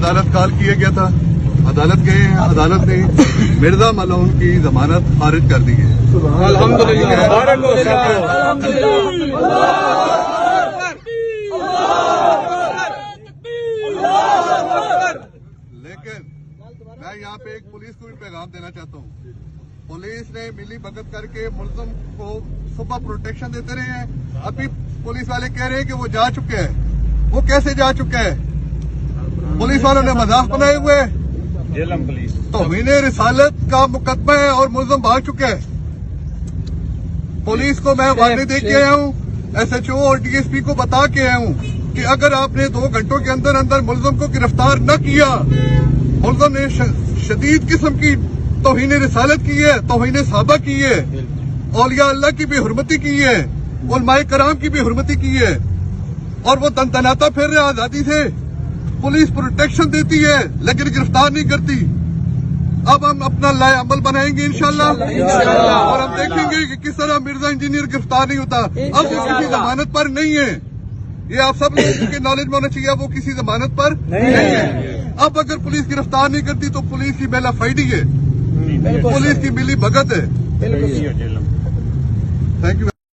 عدالت کال کیا گیا تھا, عدالت گئے ہیں, عدالت نے مرزا ملعون کی ضمانت خارج کر دی ہے. لیکن میں یہاں پہ ایک پولیس کو بھی پیغام دینا چاہتا ہوں. پولیس نے ملی بھگت کر کے ملزم کو صبح پروٹیکشن دیتے رہے ہیں. ابھی پولیس والے کہہ رہے ہیں کہ وہ جا چکے ہیں. وہ کیسے جا چکے ہیں؟ پولیس والوں نے مذاق بنائے ہوئے. توہین رسالت کا مقدمہ ہے اور ملزم بھاگ چکے ہیں. پولیس کو میں وارننگ دے کے آیا ہوں, ایس ایچ او اور ڈی ایس پی کو بتا کے آیا ہوں کہ اگر آپ نے 2 گھنٹوں کے اندر اندر ملزم کو گرفتار نہ کیا, ملزم نے شدید قسم کی توہین رسالت کی ہے, توہین صحابہ کی ہے, اولیاء اللہ کی بھی حرمتی کی ہے, علماء کرام کی بھی حرمتی کی ہے, اور وہ تنتناتا پھر رہے آزادی سے. پولیس پروٹیکشن دیتی ہے لیکن گرفتار نہیں کرتی. اب ہم اپنا لائے عمل بنائیں گے انشاءاللہ, اور ہم دیکھیں گے کہ کس طرح مرزا انجینئر گرفتار نہیں ہوتا. اب وہ کسی ضمانت پر نہیں ہے, یہ آپ سب لوگوں کے نالج میں ہونا چاہیے. وہ کسی ضمانت پر نہیں ہے. اب اگر پولیس گرفتار نہیں کرتی تو پولیس کی بیلا فائڈی ہے, پولیس کی ملی بھگت ہے. Thank you.